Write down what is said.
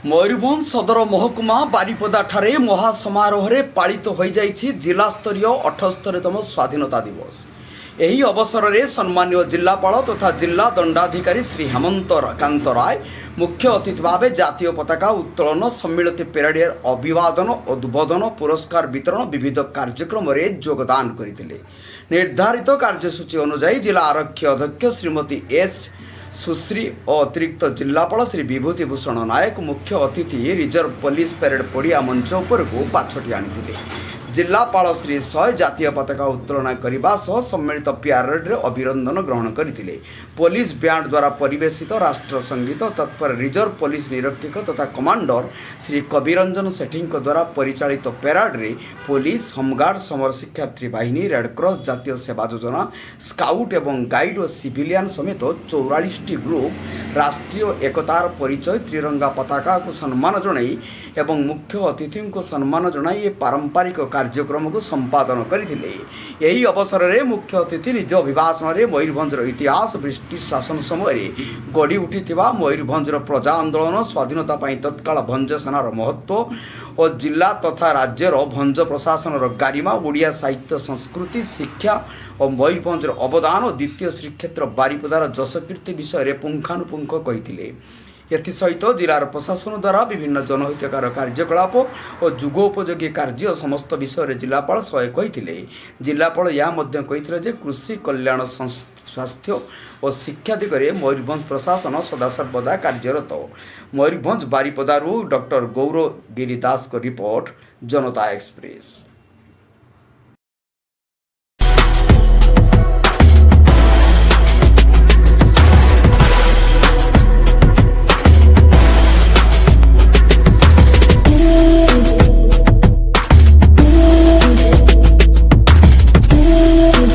मयूरभंज सदर महकुमा बारिपदा ठारे महासमारोह पालित हो जिला स्तरीय 78तम स्वाधीनता दिवस। यही अवसर में सम्मान्य जिलापाल तथा जिला दंडाधिकारी श्री हेमंत कांत राय मुख्य अतिथि भाव जातीय पताका उत्तोलन, सम्मिलित पेराडियर अभिवादन, उद्बोधन, पुरस्कार वितरण विविध कार्यक्रम में योगदान करते। निर्धारित कार्यसूची अनुसार जिला आरक्षी अध्यक्ष श्रीमती एस सुश्री और अतिरिक्त जिलापाल श्री विभूति भूषण नायक मुख्य अतिथि रिजर्व पुलिस परेड पड़िया मंच उपर को पाछटी आनी। जिलापाल श्री सय जातीय पताका उत्तोलन करने सह सम्मिलित प्यारेड अभिनंदन ग्रहण करते। पुलिस बैंड द्वारा परिवेशित राष्ट्र संगीत तत्पर रिजर्व पुलिस निरीक्षक तथा कमांडर श्री कविरंजन सेठी द्वारा परिचालित पेराड रे पुलिस, होमगार्ड, समर शिक्षार्थी बाहिनी, रेडक्रॉस, जातीय सेवा योजना, स्काउट एवं गाइड और सिविलियन समेत 44टी ग्रुप राष्ट्रीय एकतार परिचय त्रिरंगा पताका को सम्मान जणाई एवं मुख्य अतिथि को सम्मान जणाई पारंपरिक कार्यक्रम को संपादन करथिले। यही अवसर में मुख्य अतिथि निज अभिभाषण में मयूरभंजर इतिहास, ब्रिटिश शासन समय गढ़ी उठिथिबा मयूरभंजर प्रजा आंदोलन, स्वाधीनता पाई तत्काल भंज सेनार महत्व और जिला तथा राज्यर भंज प्रशासन गारिमा, ओडिया साहित्य, संस्कृति, शिक्षा और मयूरभंजर अवदान और द्वितीय श्रीक्षेत्र बारिपदार जशकीर्ति विषय में पुंखानुपुंख कहिथिले। एसहित जिलार प्रशासन द्वारा विभिन्न जनहितकार कार्यकलाप और जुगोपयोगी कार्य समस्त विषय में जिलापाल सहाय कही। जिलापाल यह कृषि कल्याण, स्वास्थ्य और शिक्षा दिगरे मयूरभंज प्रशासन सदासर्वदा कार्यरत। मयूरभंज बारिपदारू डॉक्टर गौरव गिरी दास को रिपोर्ट, जनता एक्सप्रेस।